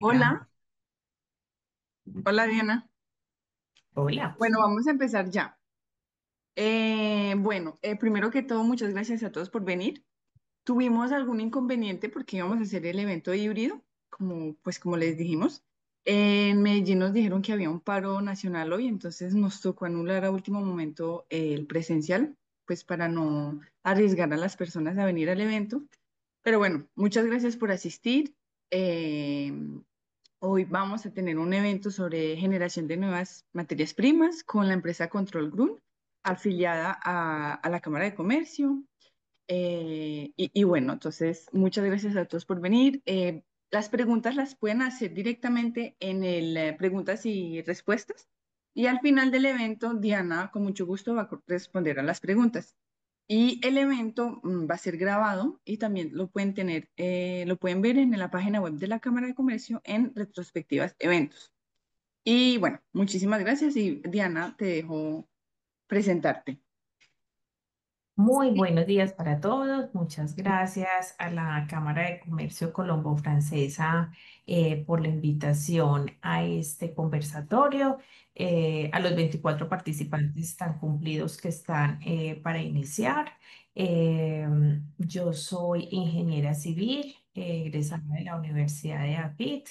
Hola, Hola, hola Diana. hola. Bueno, vamos a empezar ya. Primero que todo, muchas gracias a todos por venir. Tuvimos algún inconveniente porque íbamos a hacer el evento híbrido, como les dijimos. En Medellín nos dijeron que había un paro nacional hoy, entonces nos tocó anular a último momento el presencial, pues para no arriesgar a las personas a venir al evento. Pero bueno, muchas gracias por asistir. Eh, Hoy vamos a tener un evento sobre generación de nuevas materias primas con la empresa Control Group, afiliada a la Cámara de Comercio. Bueno, entonces, muchas gracias a todos por venir. Las preguntas las pueden hacer directamente en el preguntas y respuestas. Y al final del evento, Diana, con mucho gusto, va a responder a las preguntas. Y el evento va a ser grabado y también lo pueden ver en la página web de la Cámara de Comercio en retrospectivas eventos. Y bueno, muchísimas gracias y Diana, te dejo presentarte. Muy buenos días para todos. Muchas gracias a la Cámara de Comercio Colombo Francesa por la invitación a este conversatorio, a los 24 participantes tan cumplidos que están para iniciar. Eh, yo soy ingeniera civil, egresada de la Universidad de APIT,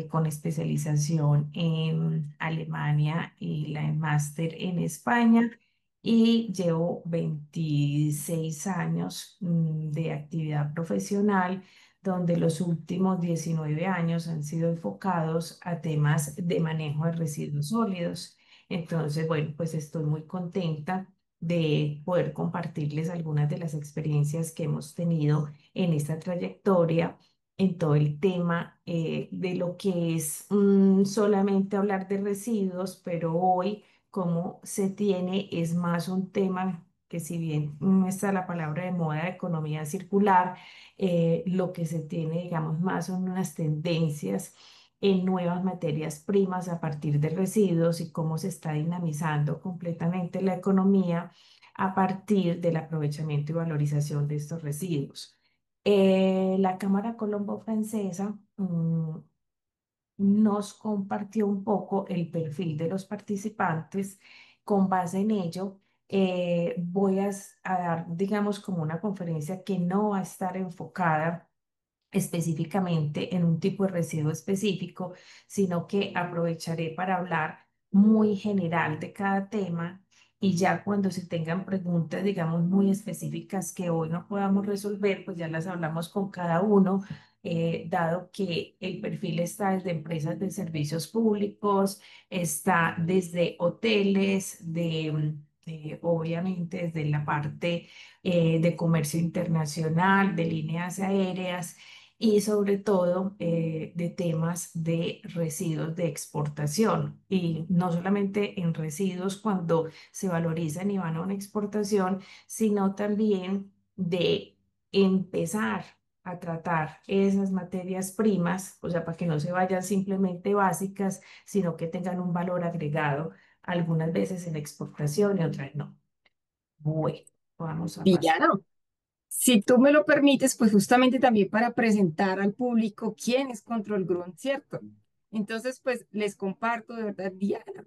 con especialización en Alemania y la en máster en España y llevo 26 años de actividad profesional, donde los últimos 19 años han sido enfocados a temas de manejo de residuos sólidos. Entonces, bueno, pues estoy muy contenta de poder compartirles algunas de las experiencias que hemos tenido en esta trayectoria en todo el tema de lo que es solamente hablar de residuos, pero hoy cómo se tiene es más un tema que si bien no está la palabra de moda de economía circular, lo que se tiene, digamos, más son unas tendencias en nuevas materias primas a partir de residuos y cómo se está dinamizando completamente la economía a partir del aprovechamiento y valorización de estos residuos. La Cámara Colombo Francesa nos compartió un poco el perfil de los participantes. Con base en ello, a dar, digamos, como una conferencia que no va a estar enfocada específicamente en un tipo de residuo específico, sino que aprovecharé para hablar muy general de cada tema y ya cuando se tengan preguntas, digamos, muy específicas que hoy no podamos resolver, pues ya las hablamos con cada uno, dado que el perfil está desde empresas de servicios públicos, está desde hoteles, obviamente desde la parte de comercio internacional, de líneas aéreas y sobre todo de temas de residuos de exportación. Y no solamente en residuos cuando se valorizan y van a una exportación, sino también de empezar a tratar esas materias primas, o sea, para que no se vayan simplemente básicas, sino que tengan un valor agregado, algunas veces en exportación y otras no. Bueno, vamos a pasar. Diana, si tú me lo permites, pues justamente también para presentar al público quién es Control Grunt, ¿cierto? Entonces, pues les comparto de verdad, Diana.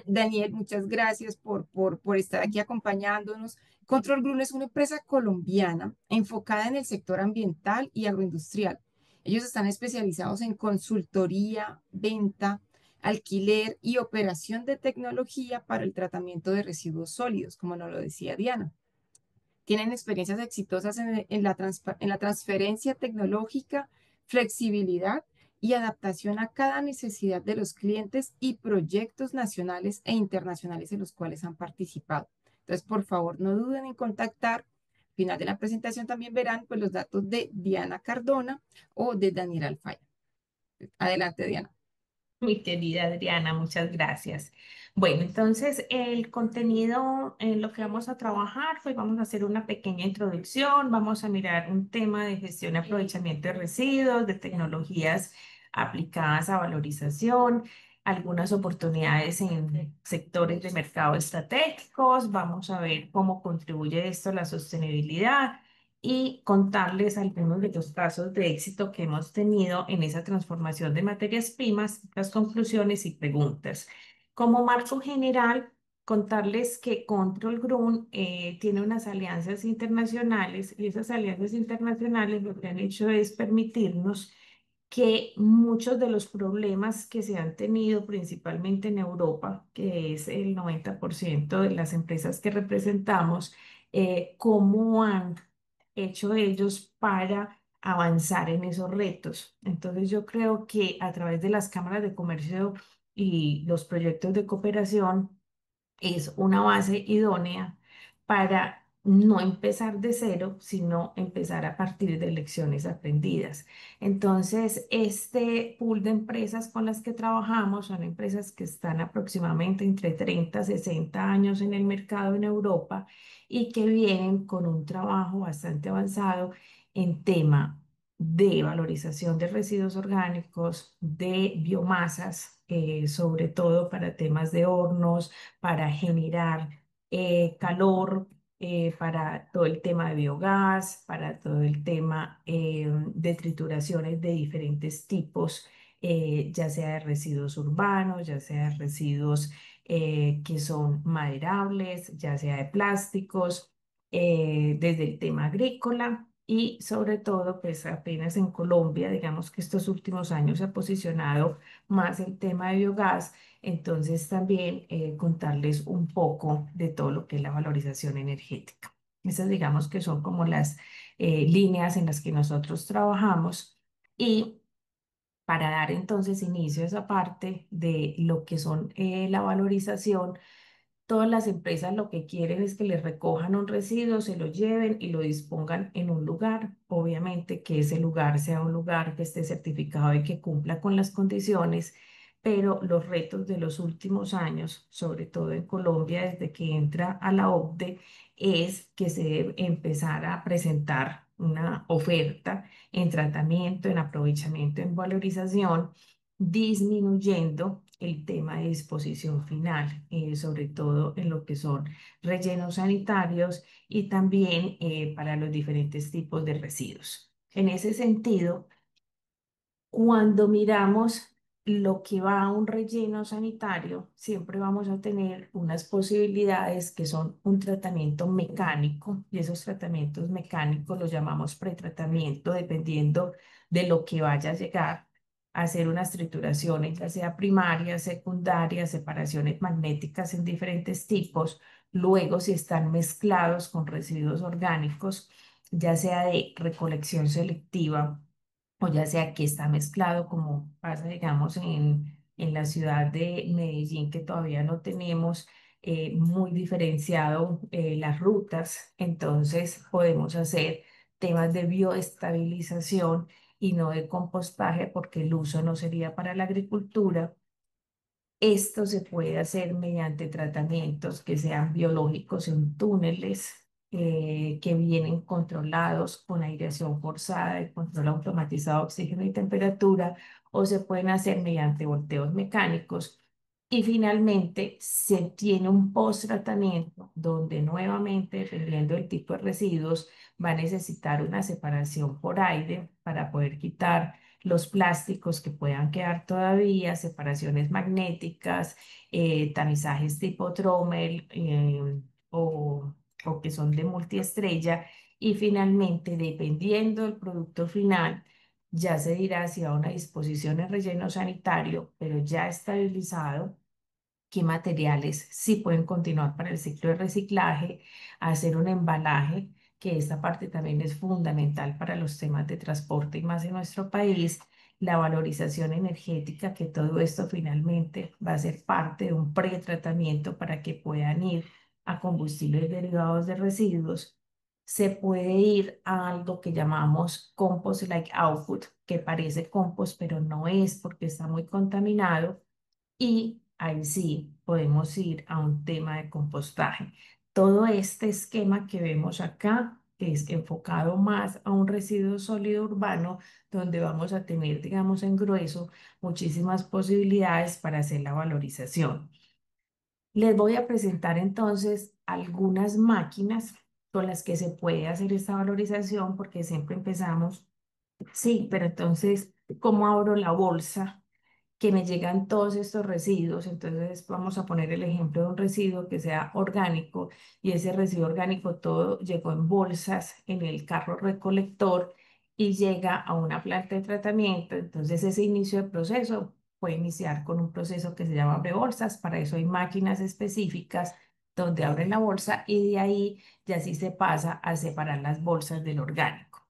Daniel, muchas gracias por estar aquí acompañándonos. Control Grunt es una empresa colombiana enfocada en el sector ambiental y agroindustrial. Ellos están especializados en consultoría, venta, alquiler y operación de tecnología para el tratamiento de residuos sólidos, como nos lo decía Diana. Tienen experiencias exitosas en la transferencia tecnológica, flexibilidad y adaptación a cada necesidad de los clientes y proyectos nacionales e internacionales en los cuales han participado. Entonces, por favor, no duden en contactar. Al final de la presentación también verán pues, los datos de Diana Cardona o de Daniel Alfaya. Adelante, Diana. Mi querida Adriana, muchas gracias. Bueno, entonces el contenido en lo que vamos a trabajar, pues vamos a hacer una pequeña introducción, vamos a mirar un tema de gestión y aprovechamiento de residuos, de tecnologías aplicadas a valorización, algunas oportunidades en sectores de mercado estratégicos, vamos a ver cómo contribuye esto a la sostenibilidad y contarles algunos de los casos de éxito que hemos tenido en esa transformación de materias primas, las conclusiones y preguntas. Como marco general, contarles que Control Group tiene unas alianzas internacionales y esas alianzas internacionales lo que han hecho es permitirnos que muchos de los problemas que se han tenido principalmente en Europa, que es el 90% de las empresas que representamos, cómo han hecho ellos para avanzar en esos retos. Entonces yo creo que a través de las cámaras de comercio y los proyectos de cooperación, es una base idónea para no empezar de cero, sino empezar a partir de lecciones aprendidas. Entonces, este pool de empresas con las que trabajamos son empresas que están aproximadamente entre 30 y 60 años en el mercado en Europa y que vienen con un trabajo bastante avanzado en tema de valorización de residuos orgánicos, de biomasas, sobre todo para temas de hornos, para generar calor, para todo el tema de biogás, para todo el tema de trituraciones de diferentes tipos, ya sea de residuos urbanos, ya sea de residuos que son maderables, ya sea de plásticos, desde el tema agrícola. Y sobre todo, pues apenas en Colombia, digamos que estos últimos años se ha posicionado más el tema de biogás, entonces también contarles un poco de todo lo que es la valorización energética. Esas digamos que son como las líneas en las que nosotros trabajamos y para dar entonces inicio a esa parte de lo que son la valorización. Todas las empresas lo que quieren es que les recojan un residuo, se lo lleven y lo dispongan en un lugar. Obviamente que ese lugar sea un lugar que esté certificado y que cumpla con las condiciones, pero los retos de los últimos años, sobre todo en Colombia, desde que entra a la OCDE, es que se debe empezar a presentar una oferta en tratamiento, en aprovechamiento, en valorización, disminuyendo el tema de disposición final, sobre todo en lo que son rellenos sanitarios y también para los diferentes tipos de residuos. En ese sentido, cuando miramos lo que va a un relleno sanitario, siempre vamos a tener unas posibilidades que son un tratamiento mecánico y esos tratamientos mecánicos los llamamos pretratamiento dependiendo de lo que vaya a llegar a hacer unas trituraciones, ya sea primarias, secundarias, separaciones magnéticas en diferentes tipos. Luego, si están mezclados con residuos orgánicos, ya sea de recolección selectiva o ya sea que está mezclado, como pasa, digamos, en la ciudad de Medellín, que todavía no tenemos muy diferenciado las rutas, entonces podemos hacer temas de bioestabilización y no de compostaje, porque el uso no sería para la agricultura. Esto se puede hacer mediante tratamientos que sean biológicos en túneles que vienen controlados con aireación forzada, el control automatizado de oxígeno y temperatura, o se pueden hacer mediante volteos mecánicos. Y finalmente se tiene un post-tratamiento donde nuevamente, dependiendo del tipo de residuos, va a necesitar una separación por aire para poder quitar los plásticos que puedan quedar todavía, separaciones magnéticas, tamizajes tipo Trommel o que son de multiestrella. Y finalmente, dependiendo del producto final, ya se dirá si va a una disposición en relleno sanitario, pero ya estabilizado, qué materiales sí pueden continuar para el ciclo de reciclaje, hacer un embalaje, que esta parte también es fundamental para los temas de transporte y más en nuestro país, la valorización energética, que todo esto finalmente va a ser parte de un pretratamiento para que puedan ir a combustibles derivados de residuos. Se puede ir a algo que llamamos compost like output, que parece compost, pero no es porque está muy contaminado y ahí sí podemos ir a un tema de compostaje. Todo este esquema que vemos acá es enfocado más a un residuo sólido urbano, donde vamos a tener, digamos, en grueso muchísimas posibilidades para hacer la valorización. Les voy a presentar entonces algunas máquinas con las que se puede hacer esta valorización, porque siempre empezamos, sí, pero entonces, ¿cómo abro la bolsa? Que me llegan todos estos residuos. Entonces vamos a poner el ejemplo de un residuo que sea orgánico y ese residuo orgánico todo llegó en bolsas en el carro recolector y llega a una planta de tratamiento. Entonces ese inicio de proceso puede iniciar con un proceso que se llama abre bolsas. Para eso hay máquinas específicas donde abren la bolsa y de ahí ya sí se pasa a separar las bolsas del orgánico,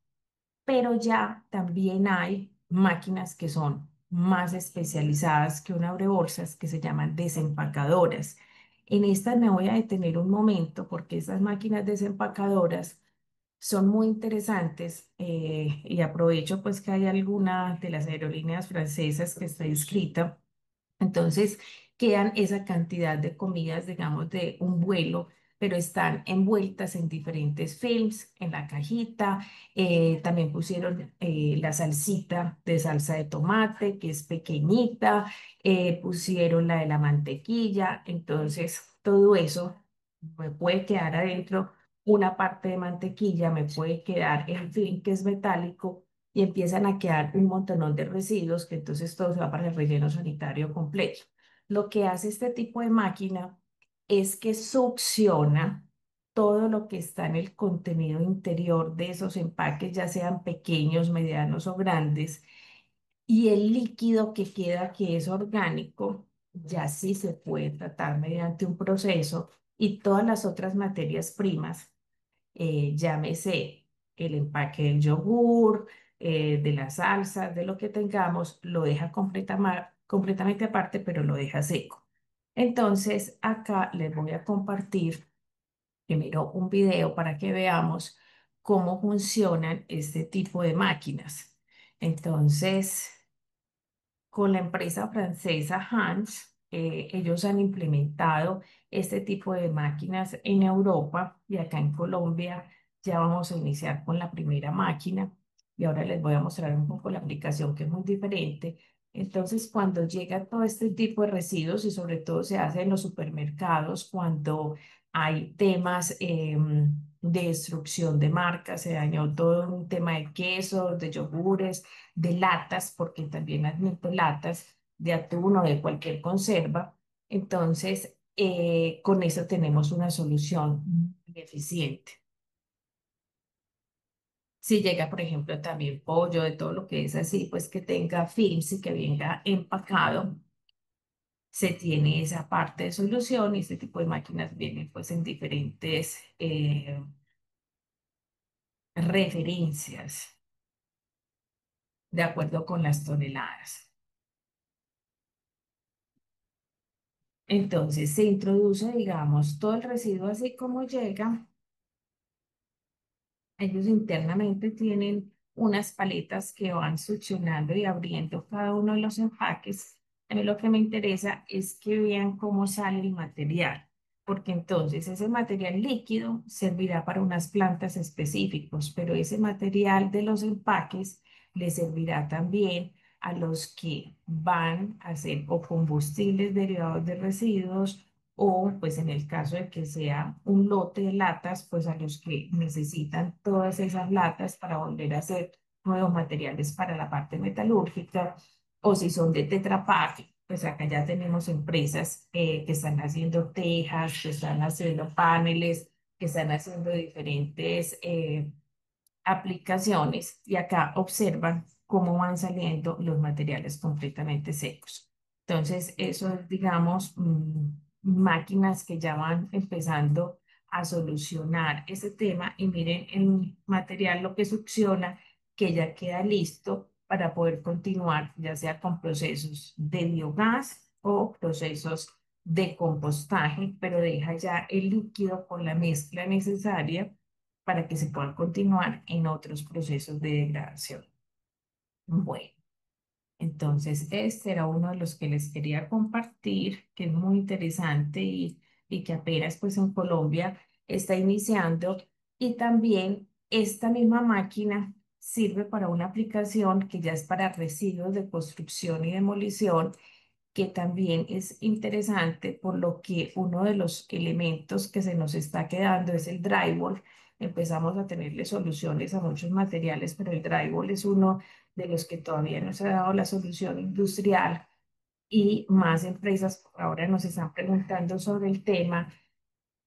pero ya también hay máquinas que son más especializadas que un abrebolsas, que se llaman desempacadoras. En estas me voy a detener un momento porque estas máquinas desempacadoras son muy interesantes, y aprovecho pues que hay alguna de las aerolíneas francesas que está inscrita. Entonces quedan esa cantidad de comidas, digamos, de un vuelo, pero están envueltas en diferentes films, en la cajita. También pusieron la salsita de salsa de tomate, que es pequeñita. Pusieron la de la mantequilla. Entonces, todo eso me puede quedar adentro. Una parte de mantequilla me puede quedar el film, que es metálico, y empiezan a quedar un montón de residuos que entonces todo se va para el relleno sanitario completo. Lo que hace este tipo de máquina es que succiona todo lo que está en el contenido interior de esos empaques, ya sean pequeños, medianos o grandes, y el líquido que queda, que es orgánico, ya sí se puede tratar mediante un proceso, y todas las otras materias primas, llámese el empaque del yogur, de las salsas, de lo que tengamos, lo deja completamente aparte, pero lo deja seco. Entonces, acá les voy a compartir primero un video para que veamos cómo funcionan este tipo de máquinas. Entonces, con la empresa francesa Hans, ellos han implementado este tipo de máquinas en Europa y acá en Colombia ya vamos a iniciar con la primera máquina y ahora les voy a mostrar un poco la aplicación, que es muy diferente. Entonces, cuando llega todo este tipo de residuos y sobre todo se hace en los supermercados, cuando hay temas de destrucción de marcas, se dañó todo un tema de quesos, de yogures, de latas, porque también admito latas de atún o de cualquier conserva. Entonces, con eso tenemos una solución muy eficiente. Si llega, por ejemplo, también pollo, de todo lo que es así, pues que tenga films y que venga empacado, se tiene esa parte de solución y este tipo de máquinas vienen pues en diferentes referencias de acuerdo con las toneladas. Entonces se introduce, digamos, todo el residuo así como llega. Ellos internamente tienen unas paletas que van succionando y abriendo cada uno de los empaques. A mí lo que me interesa es que vean cómo sale el material, porque entonces ese material líquido servirá para unas plantas específicas, pero ese material de los empaques le servirá también a los que van a hacer o combustibles derivados de residuos, o pues en el caso de que sea un lote de latas, pues a los que necesitan todas esas latas para volver a hacer nuevos materiales para la parte metalúrgica, o si son de Tetra Pak, pues acá ya tenemos empresas que están haciendo tejas, que están haciendo paneles, que están haciendo diferentes aplicaciones, y acá observan cómo van saliendo los materiales completamente secos. Entonces, eso es, digamos, máquinas que ya van empezando a solucionar ese tema, y miren el material lo que succiona, que ya queda listo para poder continuar, ya sea con procesos de biogás o procesos de compostaje, pero deja ya el líquido con la mezcla necesaria para que se puedan continuar en otros procesos de degradación. Bueno, entonces este era uno de los que les quería compartir, que es muy interesante y que apenas pues en Colombia está iniciando. Y también esta misma máquina sirve para una aplicación que ya es para residuos de construcción y demolición, que también es interesante, por lo que uno de los elementos que se nos está quedando es el drywall, empezamos a tenerle soluciones a muchos materiales, pero el drywall es uno de los que todavía no se ha dado la solución industrial y más empresas ahora nos están preguntando sobre el tema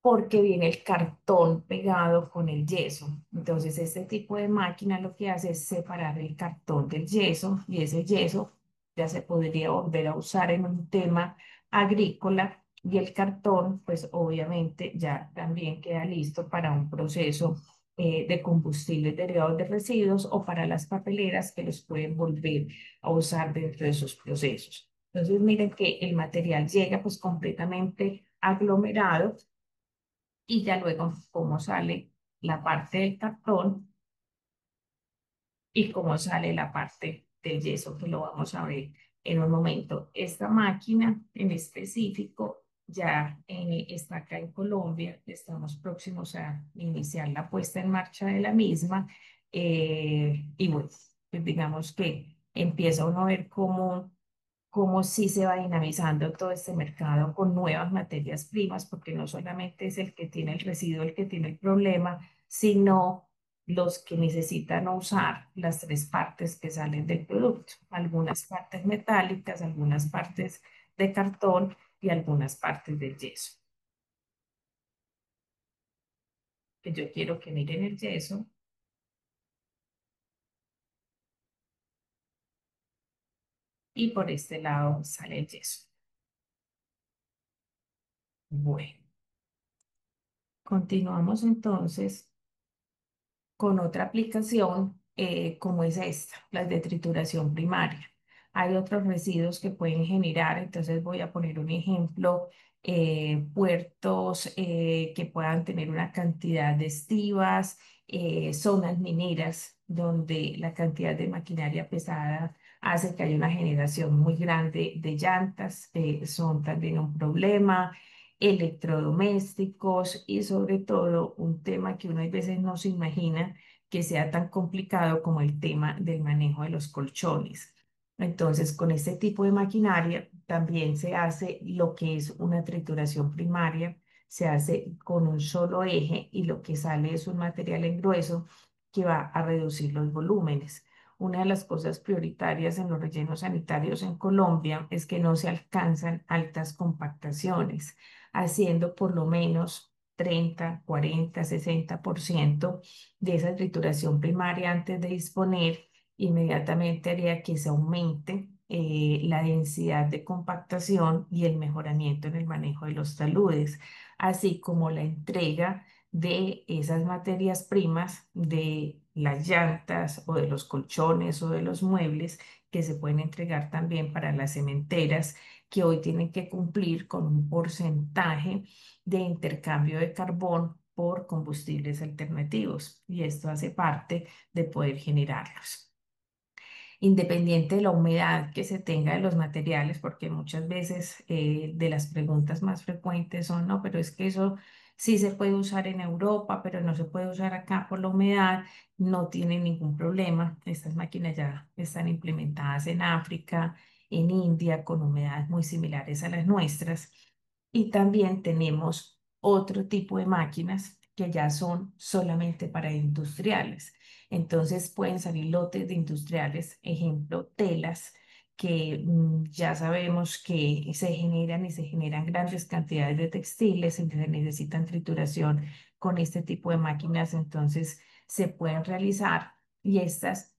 porque viene el cartón pegado con el yeso. Entonces, este tipo de máquina lo que hace es separar el cartón del yeso y ese yeso ya se podría volver a usar en un tema agrícola y el cartón, pues obviamente ya también queda listo para un proceso de combustibles derivados de residuos o para las papeleras que los pueden volver a usar dentro de sus procesos. Entonces, miren que el material llega pues completamente aglomerado y ya luego cómo sale la parte del cartón y cómo sale la parte del yeso, que lo vamos a ver en un momento. Esta máquina en específico ya está acá en Colombia, estamos próximos a iniciar la puesta en marcha de la misma y bueno, pues digamos que empieza uno a ver cómo sí se va dinamizando todo este mercado con nuevas materias primas, porque no solamente es el que tiene el residuo el que tiene el problema, sino los que necesitan usar las tres partes que salen del producto, algunas partes metálicas, algunas partes de cartón y algunas partes de yeso. Que yo quiero que miren el yeso y por este lado sale el yeso. Bueno, continuamos entonces con otra aplicación como es esta, las de trituración primaria. Hay otros residuos que pueden generar, entonces voy a poner un ejemplo, puertos que puedan tener una cantidad de estivas, zonas mineras donde la cantidad de maquinaria pesada hace que haya una generación muy grande de llantas, son también un problema electrodomésticos y sobre todo un tema que uno a veces no se imagina que sea tan complicado como el tema del manejo de los colchones. Entonces, con este tipo de maquinaria también se hace lo que es una trituración primaria, se hace con un solo eje y lo que sale es un material en grueso que va a reducir los volúmenes. Una de las cosas prioritarias en los rellenos sanitarios en Colombia es que no se alcanzan altas compactaciones haciendo por lo menos 30, 40, 60% de esa trituración primaria antes de disponer, inmediatamente haría que se aumente la densidad de compactación y el mejoramiento en el manejo de los taludes, así como la entrega de esas materias primas de las llantas o de los colchones o de los muebles que se pueden entregar también para las cementeras que hoy tienen que cumplir con un porcentaje de intercambio de carbón por combustibles alternativos y esto hace parte de poder generarlos independiente de la humedad que se tenga de los materiales, porque muchas veces de las preguntas más frecuentes son, no, pero es que eso sí se puede usar en Europa, pero no se puede usar acá por la humedad, no tiene ningún problema. Estas máquinas ya están implementadas en África, en India, con humedades muy similares a las nuestras. Y también tenemos otro tipo de máquinas que ya son solamente para industriales. Entonces pueden salir lotes de industriales, ejemplo, telas, que ya sabemos que se generan y se generan grandes cantidades de textiles y que necesitan trituración con este tipo de máquinas, entonces se pueden realizar y estas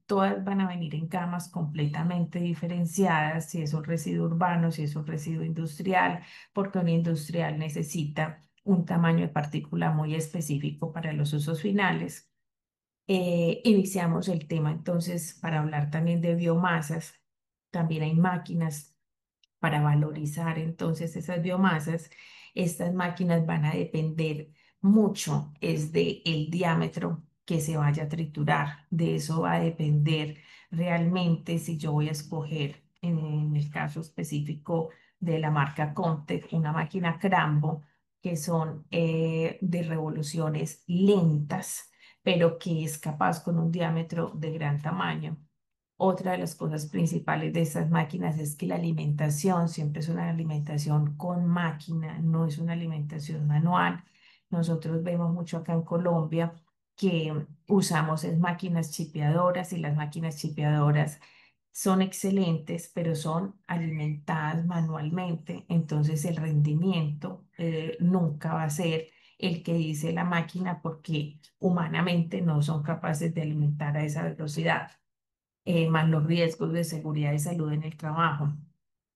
todas van a venir en camas completamente diferenciadas, si es un residuo urbano, si es un residuo industrial, porque un industrial necesita un tamaño de partícula muy específico para los usos finales. Iniciamos el tema entonces para hablar también de biomasas. También hay máquinas para valorizar entonces esas biomasas. Estas máquinas van a depender mucho, es de el diámetro que se vaya a triturar. De eso va a depender realmente si yo voy a escoger, en el caso específico de la marca Contec, una máquina Crambo, que son de revoluciones lentas, pero que es capaz con un diámetro de gran tamaño. Otra de las cosas principales de estas máquinas es que la alimentación siempre es una alimentación con máquina, no es una alimentación manual. Nosotros vemos mucho acá en Colombia que usamos es máquinas chipeadoras y las máquinas chipeadoras son excelentes, pero son alimentadas manualmente, entonces el rendimiento nunca va a ser el que dice la máquina porque humanamente no son capaces de alimentar a esa velocidad, más los riesgos de seguridad y salud en el trabajo.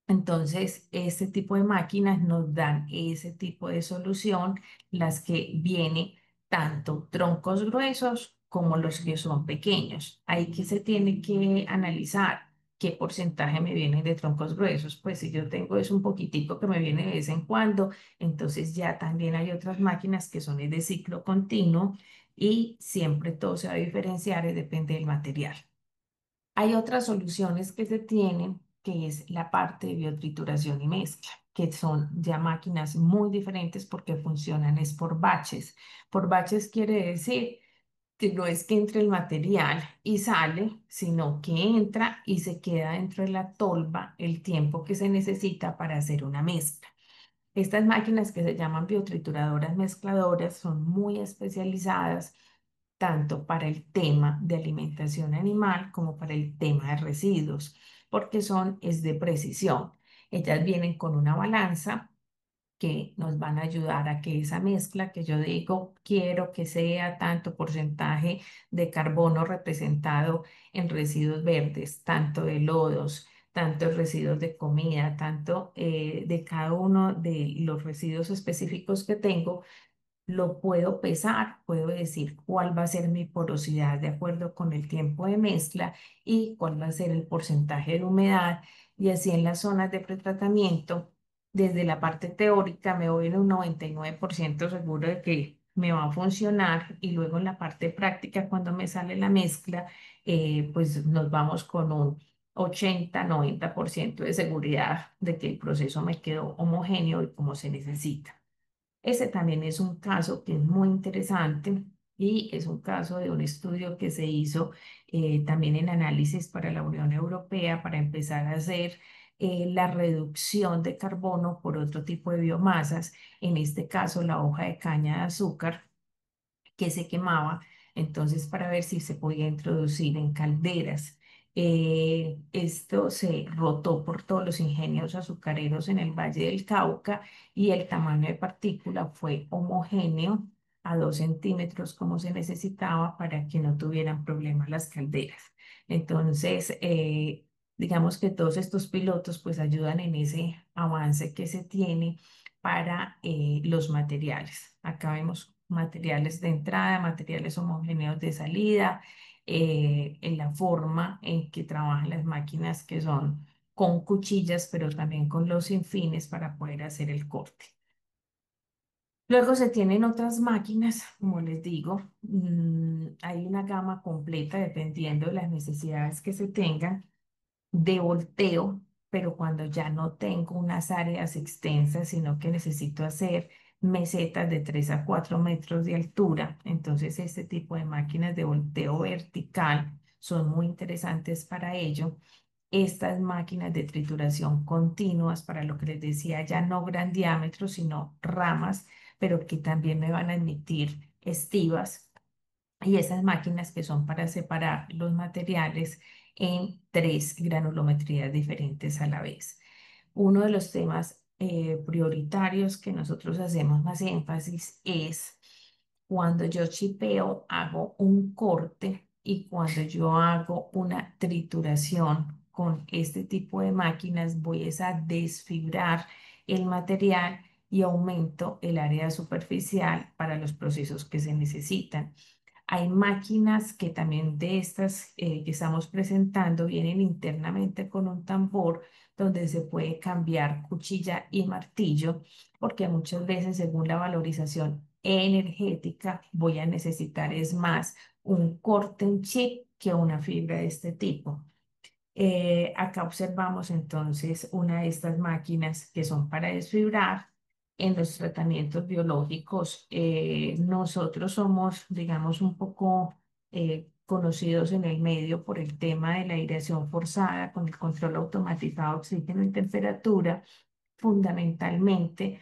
Entonces, este tipo de máquinas nos dan ese tipo de solución, las que vienen tanto troncos gruesos como los que son pequeños. Ahí que se tiene que analizar qué porcentaje me viene de troncos gruesos. Pues si yo tengo es un poquitico que me viene de vez en cuando, entonces ya también hay otras máquinas que son de ciclo continuo y siempre todo se va a diferenciar, depende del material. Hay otras soluciones que se tienen, que es la parte de biotrituración y mezcla, que son ya máquinas muy diferentes porque funcionan es por baches. Por baches quiere decir que no es que entre el material y sale, sino que entra y se queda dentro de la tolva el tiempo que se necesita para hacer una mezcla. Estas máquinas que se llaman biotrituradoras mezcladoras son muy especializadas tanto para el tema de alimentación animal como para el tema de residuos, porque es de precisión. Ellas vienen con una balanza que nos van a ayudar a que esa mezcla que yo digo, quiero que sea tanto porcentaje de carbono representado en residuos verdes, tanto de lodos, tanto de residuos de comida, tanto de cada uno de los residuos específicos que tengo, lo puedo pesar, puedo decir cuál va a ser mi porosidad de acuerdo con el tiempo de mezcla y cuál va a ser el porcentaje de humedad. Y así en las zonas de pretratamiento, desde la parte teórica me voy en un 99% seguro de que me va a funcionar y luego en la parte práctica, cuando me sale la mezcla, pues nos vamos con un 80-90% de seguridad de que el proceso me quedó homogéneo y como se necesita. Ese también es un caso que es muy interesante y es un caso de un estudio que se hizo también en análisis para la Unión Europea para empezar a hacer la reducción de carbono por otro tipo de biomasas, en este caso la hoja de caña de azúcar que se quemaba, entonces para ver si se podía introducir en calderas. Esto se rotó por todos los ingenios azucareros en el Valle del Cauca y el tamaño de partícula fue homogéneo a 2 centímetros como se necesitaba para que no tuvieran problemas las calderas. Entonces, digamos que todos estos pilotos pues ayudan en ese avance que se tiene para los materiales. Acá vemos materiales de entrada, materiales homogéneos de salida, en la forma en que trabajan las máquinas que son con cuchillas, pero también con los sinfines para poder hacer el corte. Luego se tienen otras máquinas, como les digo, hay una gama completa dependiendo de las necesidades que se tengan de volteo, pero cuando ya no tengo unas áreas extensas, sino que necesito hacer mesetas de 3 a 4 metros de altura, entonces este tipo de máquinas de volteo vertical son muy interesantes para ello. Estas máquinas de trituración continuas, para lo que les decía, ya no gran diámetro, sino ramas, pero que también me van a admitir estivas y esas máquinas que son para separar los materiales en 3 granulometrías diferentes a la vez. Uno de los temas prioritarios que nosotros hacemos más énfasis es cuando yo chipeo, hago un corte y cuando yo hago una trituración con este tipo de máquinas, voy a desfibrar el material y aumento el área superficial para los procesos que se necesitan. Hay máquinas que también de estas que estamos presentando vienen internamente con un tambor donde se puede cambiar cuchilla y martillo, porque muchas veces según la valorización energética voy a necesitar es más un corte en chip que una fibra de este tipo. Acá observamos entonces una de estas máquinas que son para desfibrar. En los tratamientos biológicos, nosotros somos, digamos, un poco conocidos en el medio por el tema de la aireación forzada con el control automatizado de oxígeno y temperatura, fundamentalmente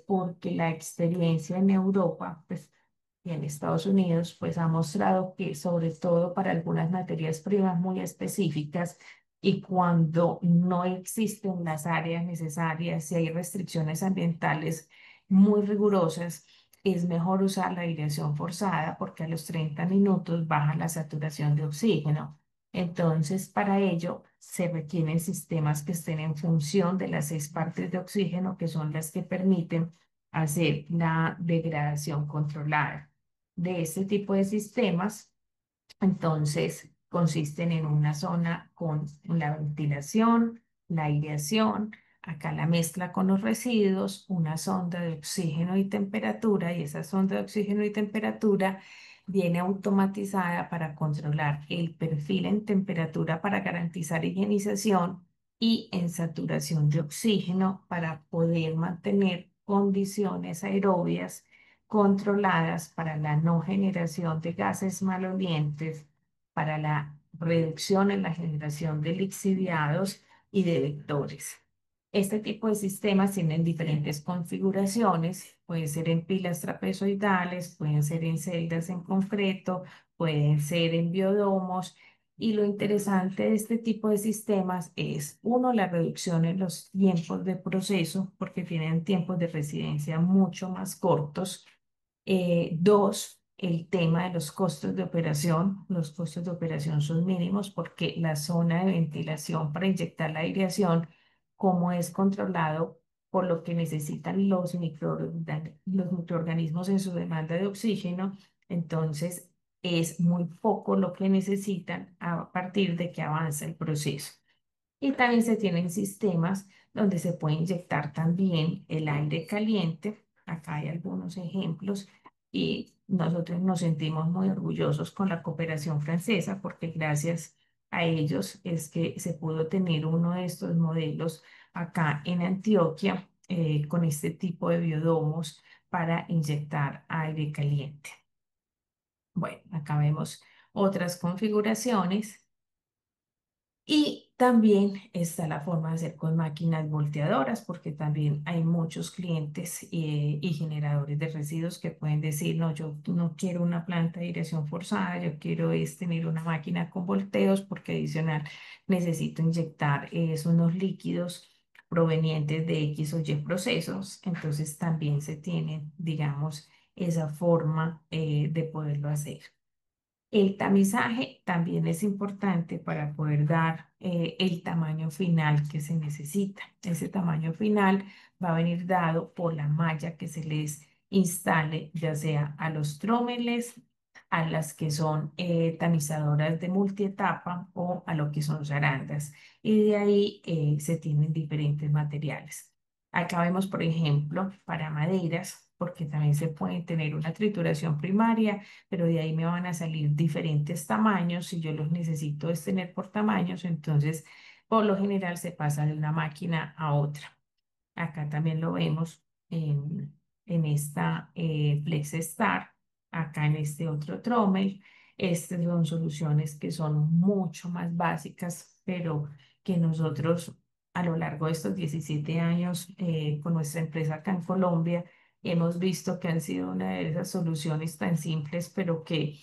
porque la experiencia en Europa, pues, y en Estados Unidos, pues ha mostrado que sobre todo para algunas materias primas muy específicas y cuando no existen las áreas necesarias y hay restricciones ambientales muy rigurosas, es mejor usar la aireación forzada porque a los 30 minutos baja la saturación de oxígeno. Entonces, para ello se requieren sistemas que estén en función de las 6 partes de oxígeno, que son las que permiten hacer la degradación controlada. De este tipo de sistemas, entonces, consisten en una zona con la ventilación, la aireación, acá la mezcla con los residuos, una sonda de oxígeno y temperatura, y esa sonda de oxígeno y temperatura viene automatizada para controlar el perfil en temperatura para garantizar higienización y en saturación de oxígeno para poder mantener condiciones aerobias controladas para la no generación de gases malolientes, para la reducción en la generación de lixiviados y de vectores. Este tipo de sistemas tienen diferentes configuraciones, pueden ser en pilas trapezoidales, pueden ser en celdas en concreto, pueden ser en biodomos. Y lo interesante de este tipo de sistemas es, uno, la reducción en los tiempos de proceso, porque tienen tiempos de residencia mucho más cortos. Dos, el tema de los costos de operación. Los costos de operación son mínimos porque la zona de ventilación para inyectar la aireación, como es controlado por lo que necesitan los microorganismos en su demanda de oxígeno, entonces es muy poco lo que necesitan a partir de que avanza el proceso. Y también se tienen sistemas donde se puede inyectar también el aire caliente. Acá hay algunos ejemplos y nosotros nos sentimos muy orgullosos con la cooperación francesa porque gracias a ellos es que se pudo tener uno de estos modelos acá en Antioquia con este tipo de biodomos para inyectar aire caliente. Bueno, acá vemos otras configuraciones. Y también está la forma de hacer con máquinas volteadoras, porque también hay muchos clientes y generadores de residuos que pueden decir, no, yo no quiero una planta de aireación forzada, yo quiero es tener una máquina con volteos porque adicional necesito inyectar unos líquidos provenientes de X o Y procesos. Entonces también se tiene, digamos, esa forma de poderlo hacer. El tamizaje también es importante para poder dar el tamaño final que se necesita. Ese tamaño final va a venir dado por la malla que se les instale, ya sea a los trómeles, a las que son tamizadoras de multietapa o a lo que son zarandas. Y de ahí se tienen diferentes materiales. Acá vemos, por ejemplo, para maderas, porque también se puede tener una trituración primaria, pero de ahí me van a salir diferentes tamaños. Si yo los necesito es tener por tamaños, entonces por lo general se pasa de una máquina a otra. Acá también lo vemos en esta Flex Star, acá en este otro Trommel. Estas son soluciones que son mucho más básicas, pero que nosotros a lo largo de estos 17 años con nuestra empresa acá en Colombia hemos visto que han sido una de esas soluciones tan simples, pero que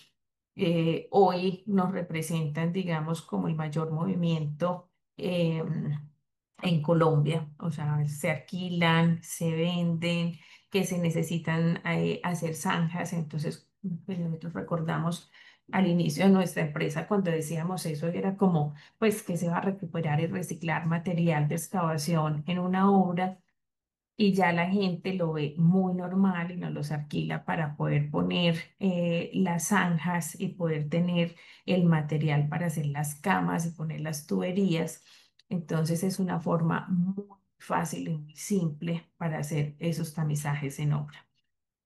hoy nos representan, digamos, como el mayor movimiento en Colombia. O sea, se alquilan, se venden, que se necesitan hacer zanjas. Entonces, pues nosotros recordamos al inicio de nuestra empresa cuando decíamos eso, era como, pues, que se va a recuperar y reciclar material de excavación en una obra y ya la gente lo ve muy normal y nos los alquila para poder poner las zanjas y poder tener el material para hacer las camas y poner las tuberías. Entonces es una forma muy fácil y muy simple para hacer esos tamizajes en obra.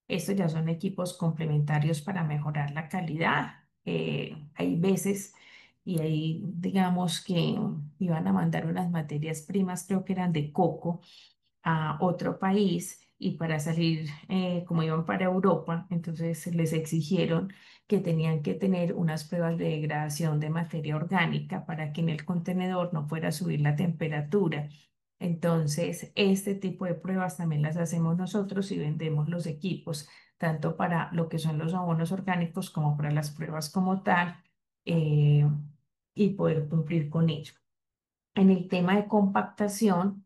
Estos ya son equipos complementarios para mejorar la calidad. Hay veces y ahí digamos que iban a mandar unas materias primas, creo que eran de coco a otro país y para salir, como iban para Europa, entonces les exigieron que tenían que tener unas pruebas de degradación de materia orgánica para que en el contenedor no fuera a subir la temperatura. Entonces, este tipo de pruebas también las hacemos nosotros y vendemos los equipos, tanto para lo que son los abonos orgánicos como para las pruebas como tal, eh, y poder cumplir con ello. En el tema de compactación,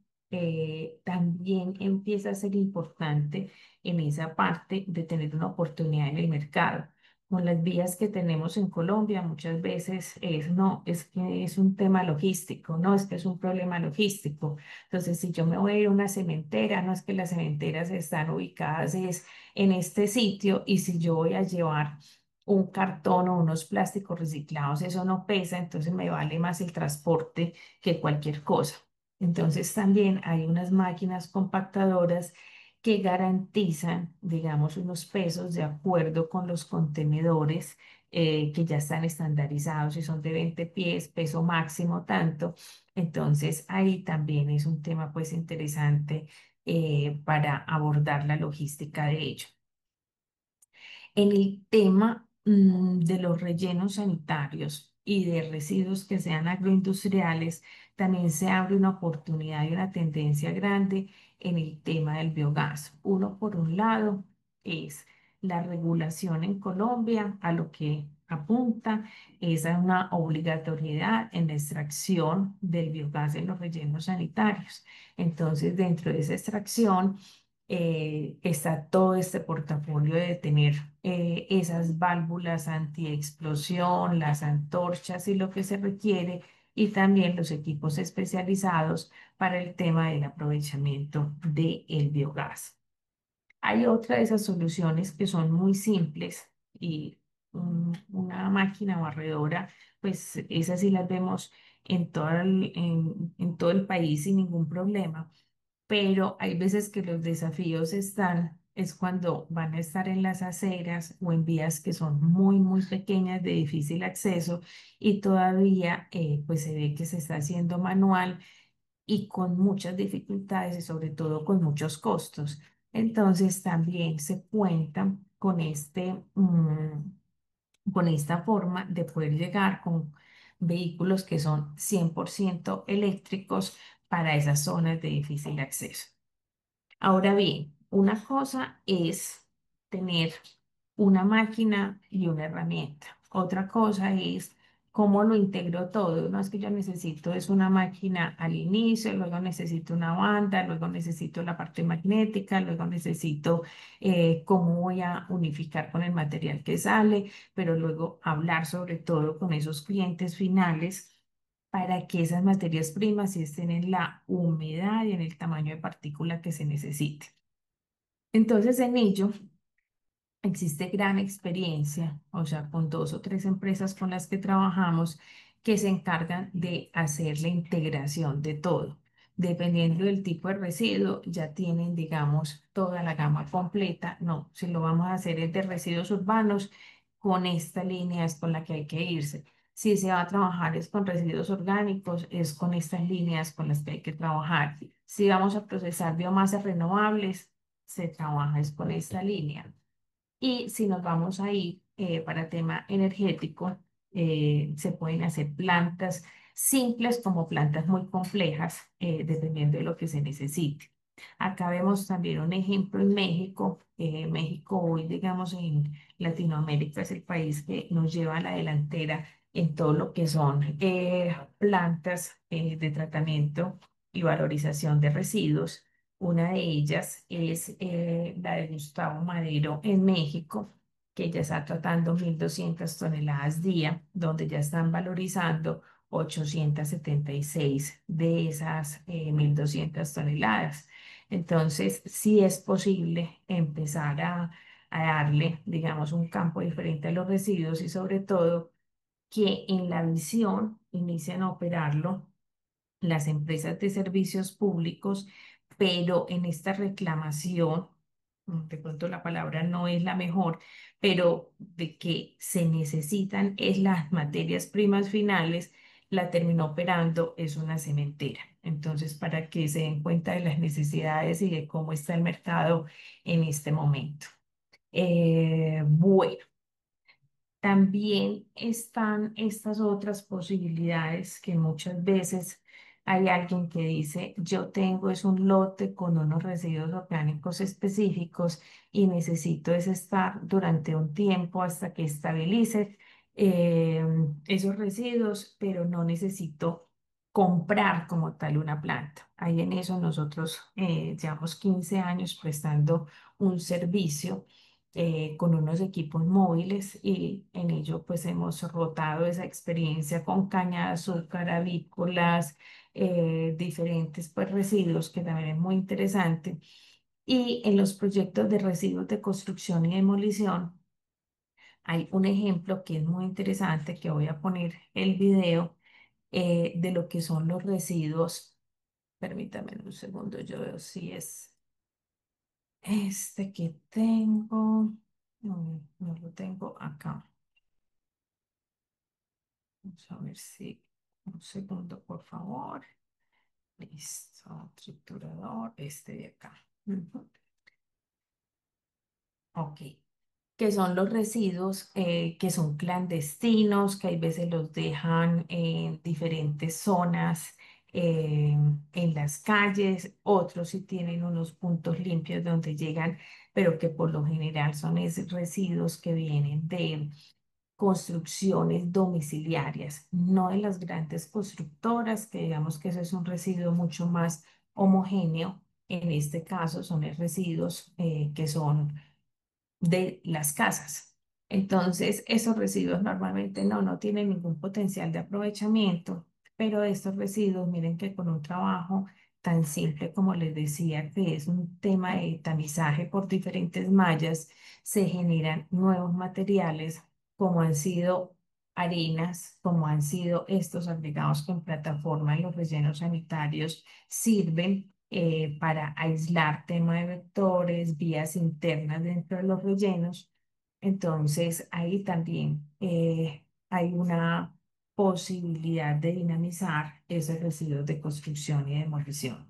también empieza a ser importante en esa parte de tener una oportunidad en el mercado. Con las vías que tenemos en Colombia, muchas veces no, es que es un tema logístico, no es que es un problema logístico. Entonces, si yo me voy a ir a una cementera, no es que las cementeras están ubicadas es en este sitio, y si yo voy a llevar un cartón o unos plásticos reciclados, eso no pesa, entonces me vale más el transporte que cualquier cosa. Entonces también hay unas máquinas compactadoras que garantizan, digamos, unos pesos de acuerdo con los contenedores, que ya están estandarizados y son de 20 pies, peso máximo tanto. Entonces ahí también es un tema pues interesante, para abordar la logística de ello. En el tema de los rellenos sanitarios y de residuos que sean agroindustriales, también se abre una oportunidad y una tendencia grande en el tema del biogás. Uno, por un lado, es la regulación en Colombia, a lo que apunta es a una obligatoriedad en la extracción del biogás en los rellenos sanitarios. Entonces, dentro de esa extracción, está todo este portafolio de tener esas válvulas antiexplosión, las antorchas y lo que se requiere, y también los equipos especializados para el tema del aprovechamiento del biogás. Hay otra de esas soluciones que son muy simples y una máquina barredora, pues esas sí las vemos en todo el país sin ningún problema, pero hay veces que los desafíos es cuando van a estar en las aceras o en vías que son muy, muy pequeñas, de difícil acceso, y todavía pues se ve que se está haciendo manual y con muchas dificultades y sobre todo con muchos costos. Entonces también se cuenta con esta forma de poder llegar con vehículos que son 100% eléctricos para esas zonas de difícil acceso. Ahora bien, una cosa es tener una máquina y una herramienta. Otra cosa es cómo lo integro todo. No es que yo necesito es una máquina al inicio, luego necesito una banda, luego necesito la parte magnética, luego necesito cómo voy a unificar con el material que sale, pero luego hablar sobre todo con esos clientes finales para que esas materias primas sí estén en la humedad y en el tamaño de partícula que se necesite. Entonces, en ello existe gran experiencia, o sea, con dos o tres empresas con las que trabajamos que se encargan de hacer la integración de todo. Dependiendo del tipo de residuo, ya tienen, digamos, toda la gama completa. No, si lo vamos a hacer es de residuos urbanos, con esta línea es con la que hay que irse. Si se va a trabajar es con residuos orgánicos, es con estas líneas con las que hay que trabajar. Si vamos a procesar biomasas renovables, se trabaja es con esta línea. Y si nos vamos a ir para tema energético, se pueden hacer plantas simples como plantas muy complejas, dependiendo de lo que se necesite. Acá vemos también un ejemplo en México. México hoy, digamos, en Latinoamérica es el país que nos lleva a la delantera en todo lo que son plantas de tratamiento y valorización de residuos. Una de ellas es la de Gustavo Madero en México, que ya está tratando 1.200 toneladas día, donde ya están valorizando 876 de esas 1.200 toneladas. Entonces, sí es posible empezar a darle, digamos, un campo diferente a los residuos, y sobre todo que en la visión inician a operarlo las empresas de servicios públicos, pero en esta reclamación, de pronto la palabra no es la mejor, pero de que se necesitan es las materias primas finales, la terminó operando es una cementera. Entonces, para que se den cuenta de las necesidades y de cómo está el mercado en este momento. Bueno. También están estas otras posibilidades que muchas veces hay alguien que dice, yo tengo es un lote con unos residuos orgánicos específicos y necesito es estar durante un tiempo hasta que estabilice eh, esos residuos, pero no necesito comprar como tal una planta. Ahí en eso nosotros llevamos 15 años prestando un servicio con unos equipos móviles y en ello pues hemos rotado esa experiencia con caña de azúcar, avícolas, diferentes pues residuos que también es muy interesante. Y en los proyectos de residuos de construcción y demolición hay un ejemplo que es muy interesante que voy a poner el video de lo que son los residuos. Permítame un segundo, yo veo si es este que tengo. No, no lo tengo acá. Vamos a ver si. Un segundo, por favor. Listo. Triturador, este de acá. Ujú. Ok. Que son los residuos que son clandestinos, que hay veces los dejan en diferentes zonas, en las calles, otros sí tienen unos puntos limpios donde llegan, pero que por lo general son residuos que vienen de construcciones domiciliarias, no de las grandes constructoras, que digamos que ese es un residuo mucho más homogéneo. En este caso son los residuos que son de las casas. Entonces, esos residuos normalmente no tienen ningún potencial de aprovechamiento, pero estos residuos, miren que con un trabajo tan simple como les decía, que es un tema de tamizaje por diferentes mallas, se generan nuevos materiales como han sido harinas, como han sido estos agregados que en plataforma en los rellenos sanitarios sirven para aislar tema de vectores, vías internas dentro de los rellenos. Entonces, ahí también hay una posibilidad de dinamizar esos residuos de construcción y demolición.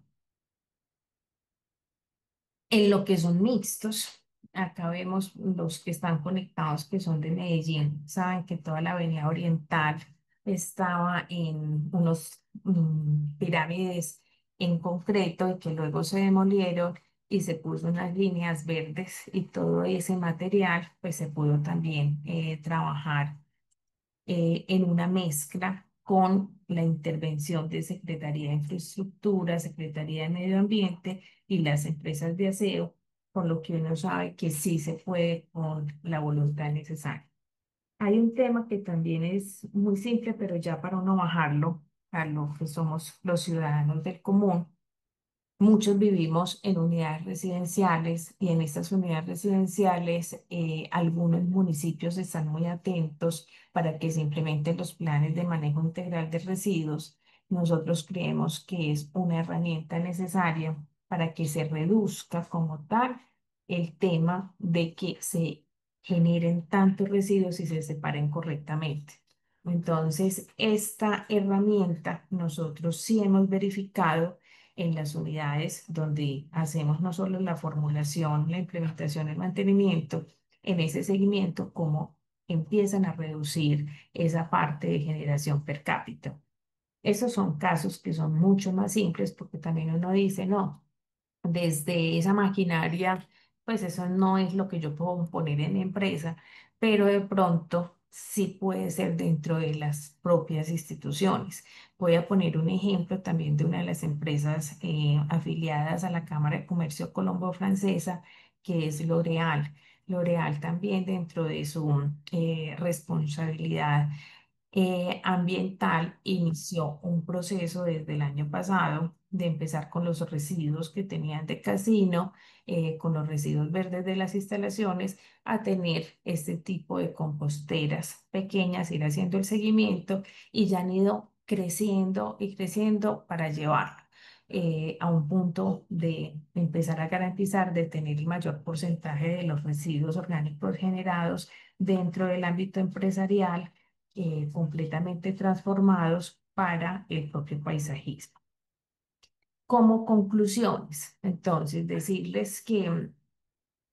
En lo que son mixtos, acá vemos los que están conectados que son de Medellín. Saben que toda la avenida oriental estaba en unos pirámides en concreto y que luego se demolieron y se puso unas líneas verdes y todo ese material pues se pudo también trabajar en una mezcla con la intervención de Secretaría de Infraestructura, Secretaría de Medio Ambiente y las empresas de aseo, por lo que uno sabe que sí se puede con la voluntad necesaria. Hay un tema que también es muy simple, pero ya para uno bajarlo a lo que somos los ciudadanos del común. Muchos vivimos en unidades residenciales y en estas unidades residenciales algunos municipios están muy atentos para que se implementen los planes de manejo integral de residuos. Nosotros creemos que es una herramienta necesaria para que se reduzca como tal el tema de que se generen tantos residuos y se separen correctamente. Entonces, esta herramienta nosotros sí hemos verificado en las unidades donde hacemos no solo la formulación, la implementación, el mantenimiento, en ese seguimiento, cómo empiezan a reducir esa parte de generación per cápita. Esos son casos que son mucho más simples porque también uno dice, no, desde esa maquinaria, pues eso no es lo que yo puedo poner en mi empresa, pero de pronto sí puede ser dentro de las propias instituciones. Voy a poner un ejemplo también de una de las empresas afiliadas a la Cámara de Comercio Colombo-Francesa, que es L'Oréal. L'Oréal también dentro de su responsabilidad ambiental inició un proceso desde el año pasado de empezar con los residuos que tenían de casino, con los residuos verdes de las instalaciones, a tener este tipo de composteras pequeñas, ir haciendo el seguimiento y ya han ido creciendo y creciendo para llevar a un punto de empezar a garantizar de tener el mayor porcentaje de los residuos orgánicos generados dentro del ámbito empresarial completamente transformados para el propio paisajismo. Como conclusiones, entonces, decirles que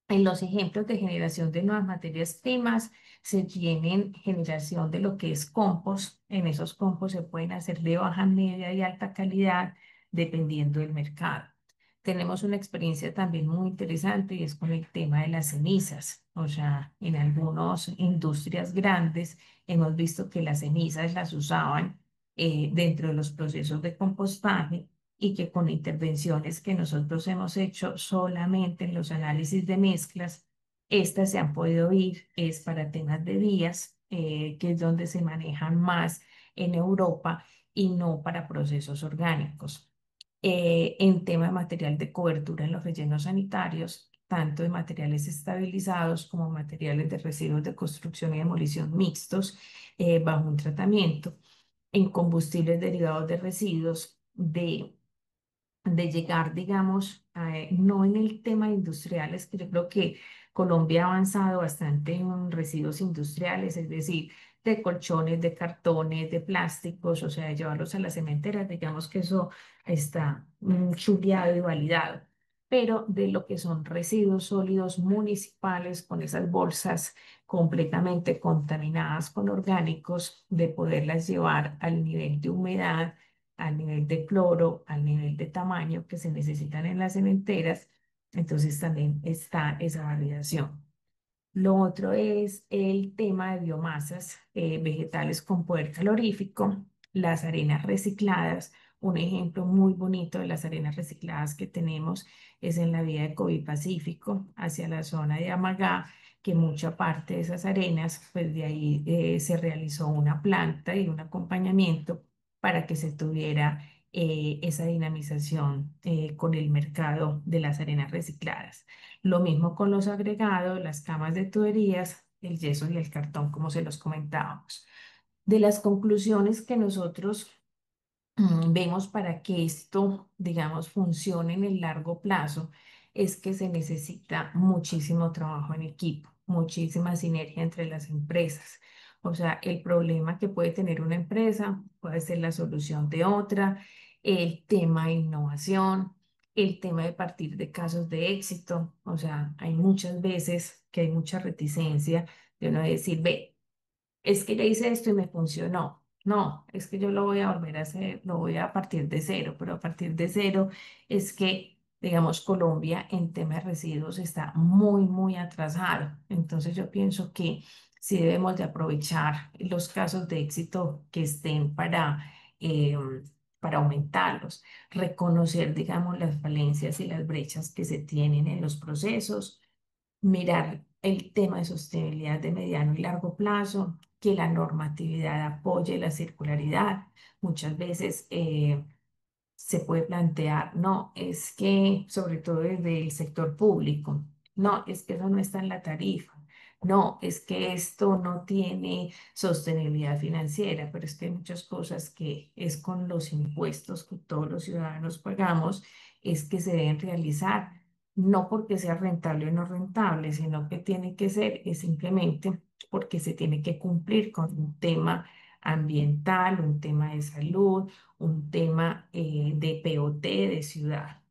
En los ejemplos de generación de nuevas materias primas se tienen generación de lo que es compost. En esos compost se pueden hacer de baja, media y alta calidad dependiendo del mercado. Tenemos una experiencia también muy interesante y es con el tema de las cenizas. O sea, en algunas industrias grandes hemos visto que las cenizas las usaban dentro de los procesos de compostaje y que con intervenciones que nosotros hemos hecho solamente en los análisis de mezclas, estas se han podido ir, es para temas de vías, que es donde se manejan más en Europa y no para procesos orgánicos. En tema de material de cobertura en los rellenos sanitarios, tanto de materiales estabilizados como materiales de residuos de construcción y demolición mixtos, bajo un tratamiento, en combustibles derivados de residuos de llegar, digamos, no en el tema industriales, que yo creo que Colombia ha avanzado bastante en residuos industriales, es decir, de colchones, de cartones, de plásticos, o sea, de llevarlos a las cementeras, digamos que eso está chuleado y validado. Pero de lo que son residuos sólidos municipales con esas bolsas completamente contaminadas con orgánicos, de poderlas llevar al nivel de humedad, al nivel de cloro, al nivel de tamaño que se necesitan en las cementeras, entonces también está esa validación. Lo otro es el tema de biomasas vegetales con poder calorífico, las arenas recicladas. Un ejemplo muy bonito de las arenas recicladas que tenemos es en la vía de Covi Pacífico, hacia la zona de Amagá, que mucha parte de esas arenas, pues de ahí se realizó una planta y un acompañamiento para que se tuviera esa dinamización con el mercado de las arenas recicladas. Lo mismo con los agregados, las camas de tuberías, el yeso y el cartón, como se los comentábamos. De las conclusiones que nosotros vemos para que esto, digamos, funcione en el largo plazo, es que se necesita muchísimo trabajo en equipo, muchísima sinergia entre las empresas. O sea, el problema que puede tener una empresa puede ser la solución de otra, el tema de innovación, el tema de partir de casos de éxito. O sea, hay muchas veces que hay mucha reticencia de uno decir, ve, es que ya hice esto y me funcionó. No, es que yo lo voy a volver a hacer, lo voy a partir de cero, pero a partir de cero es que, digamos, Colombia en tema de residuos está muy, muy atrasado. Entonces yo pienso que sí debemos de aprovechar los casos de éxito que estén eh, para aumentarlos, reconocer, digamos, las falencias y las brechas que se tienen en los procesos, mirar el tema de sostenibilidad de mediano y largo plazo, que la normatividad apoye la circularidad. Muchas veces se puede plantear, no, es que, sobre todo desde el sector público, no, es que eso no está en la tarifa, no, es que esto no tiene sostenibilidad financiera, pero es que hay muchas cosas que es con los impuestos que todos los ciudadanos pagamos, es que se deben realizar, no porque sea rentable o no rentable, sino que tiene que ser es simplemente porque se tiene que cumplir con un tema ambiental, un tema de salud, un tema de POT de ciudad.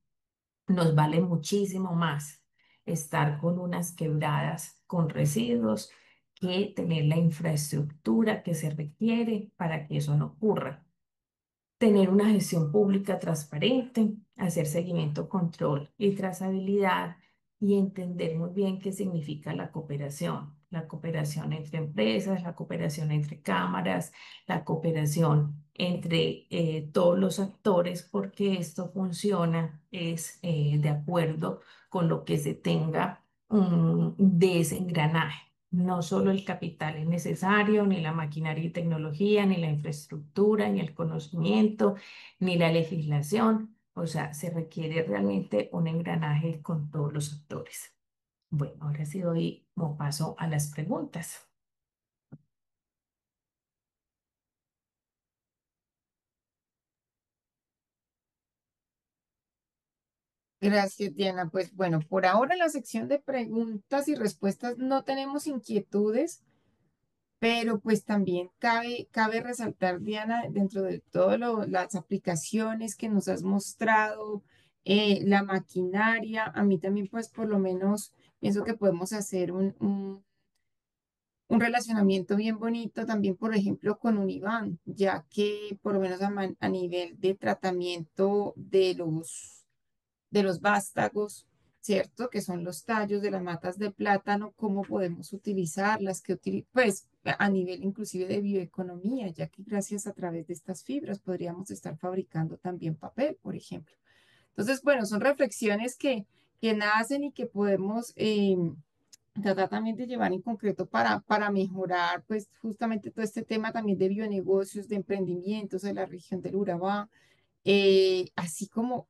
Nos vale muchísimo más estar con unas quebradas con residuos que tener la infraestructura que se requiere para que eso no ocurra. Tener una gestión pública transparente, hacer seguimiento, control y trazabilidad y entender muy bien qué significa la cooperación entre empresas, la cooperación entre cámaras, la cooperación entre todos los actores, porque esto funciona es de acuerdo con lo que se tenga de ese engranaje. No solo el capital es necesario, ni la maquinaria y tecnología, ni la infraestructura, ni el conocimiento, ni la legislación. O sea, se requiere realmente un engranaje con todos los actores. Bueno, ahora sí doy como paso a las preguntas. Gracias, Diana. Pues bueno, por ahora en la sección de preguntas y respuestas no tenemos inquietudes. Pero pues también cabe resaltar, Diana, dentro de todas las aplicaciones que nos has mostrado, la maquinaria, a mí también pues por lo menos pienso que podemos hacer un relacionamiento bien bonito también, por ejemplo, con un IBAN, ya que por lo menos a nivel de tratamiento de los vástagos, ¿cierto? Que son los tallos de las matas de plátano, cómo podemos utilizarlas, pues a nivel inclusive de bioeconomía, ya que gracias a través de estas fibras podríamos estar fabricando también papel, por ejemplo. Entonces, bueno, son reflexiones que nacen y que podemos tratar también de llevar en concreto para mejorar, pues justamente todo este tema también de bionegocios, de emprendimientos de la región del Urabá, así como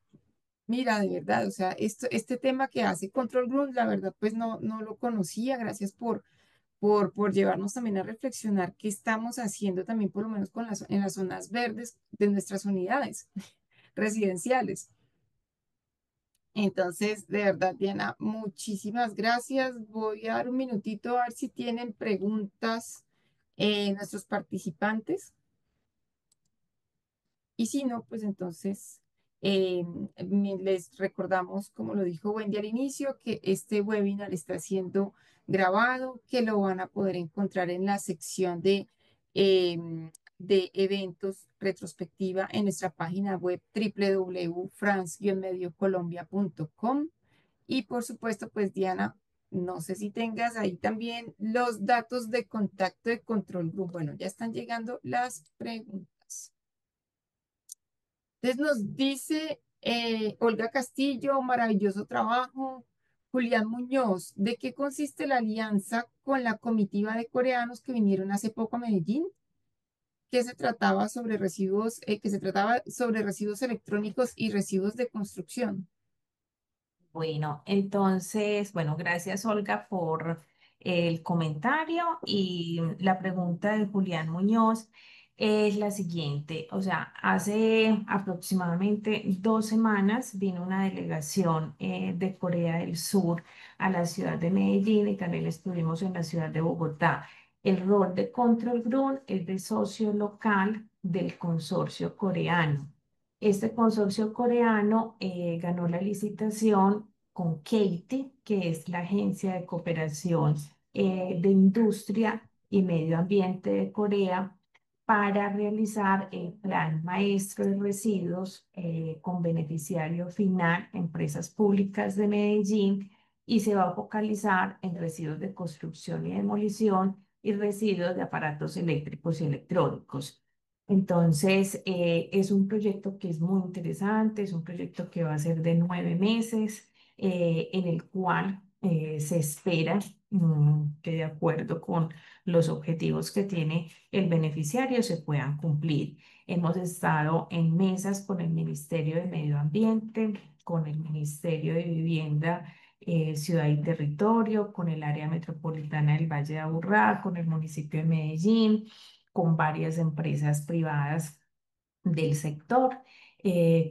mira, de verdad, o sea, este tema que hace Control Group, la verdad, pues no lo conocía. Gracias por llevarnos también a reflexionar qué estamos haciendo también, por lo menos en las zonas verdes de nuestras unidades residenciales. Entonces, de verdad, Diana, muchísimas gracias. Voy a dar un minutito a ver si tienen preguntas nuestros participantes. Y si no, pues entonces eh, les recordamos, como lo dijo Wendy al inicio, que este webinar está siendo grabado, que lo van a poder encontrar en la sección de eventos retrospectiva en nuestra página web www.france-mediocolombia.com. Y por supuesto, pues Diana, no sé si tengas ahí también los datos de contacto de Control Group. Bueno, ya están llegando las preguntas. Entonces nos dice Olga Castillo, maravilloso trabajo. Julián Muñoz, ¿de qué consiste la alianza con la comitiva de coreanos que vinieron hace poco a Medellín? Que se trataba sobre residuos electrónicos y residuos de construcción. Bueno, entonces, bueno, gracias Olga por el comentario y la pregunta de Julián Muñoz es la siguiente. O sea, hace aproximadamente 2 semanas vino una delegación de Corea del Sur a la ciudad de Medellín y también estuvimos en la ciudad de Bogotá. El rol de Control Group es de socio local del consorcio coreano. Este consorcio coreano ganó la licitación con KT, que es la Agencia de Cooperación de Industria y Medio Ambiente de Corea, para realizar el Plan Maestro de Residuos con beneficiario final, empresas públicas de Medellín, y se va a focalizar en residuos de construcción y demolición y residuos de aparatos eléctricos y electrónicos. Entonces, es un proyecto que es muy interesante, es un proyecto que va a ser de 9 meses, en el cual se espera que de acuerdo con los objetivos que tiene el beneficiario se puedan cumplir. Hemos estado en mesas con el Ministerio de Medio Ambiente, con el Ministerio de Vivienda, Ciudad y Territorio, con el área metropolitana del Valle de Aburrá, con el municipio de Medellín, con varias empresas privadas del sector,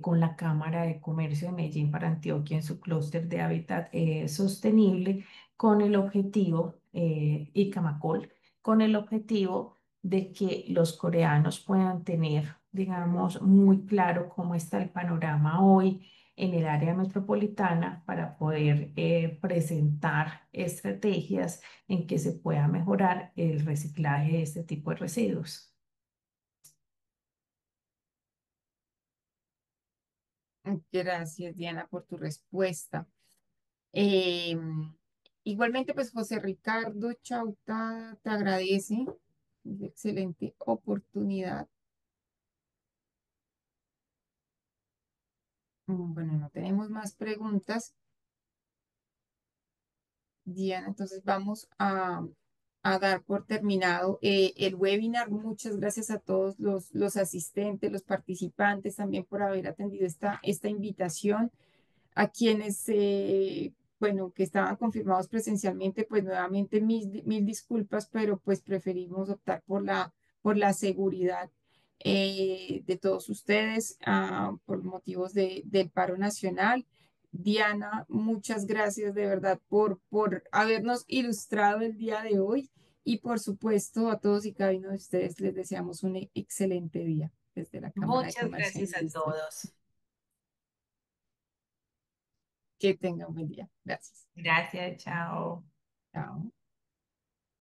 con la Cámara de Comercio de Medellín para Antioquia en su clúster de hábitat sostenible, con el objetivo, y Camacol, con el objetivo de que los coreanos puedan tener, digamos, muy claro cómo está el panorama hoy en el área metropolitana para poder presentar estrategias en que se pueda mejorar el reciclaje de este tipo de residuos. Gracias, Diana, por tu respuesta. Eh, Igualmente, pues José Ricardo Chauta te agradece. Excelente oportunidad. Bueno, no tenemos más preguntas, Diana, entonces vamos a dar por terminado el webinar. Muchas gracias a todos los asistentes, los participantes también por haber atendido esta invitación. A quienes, bueno, que estaban confirmados presencialmente, pues nuevamente mil disculpas, pero pues preferimos optar por la seguridad de todos ustedes por motivos del paro nacional. Diana, muchas gracias de verdad por habernos ilustrado el día de hoy y por supuesto a todos y cada uno de ustedes les deseamos un excelente día desde la Cámara de Muchas Comercio e gracias a Industria. todos. Que tengan un buen día. Gracias. Gracias, chao. Chao.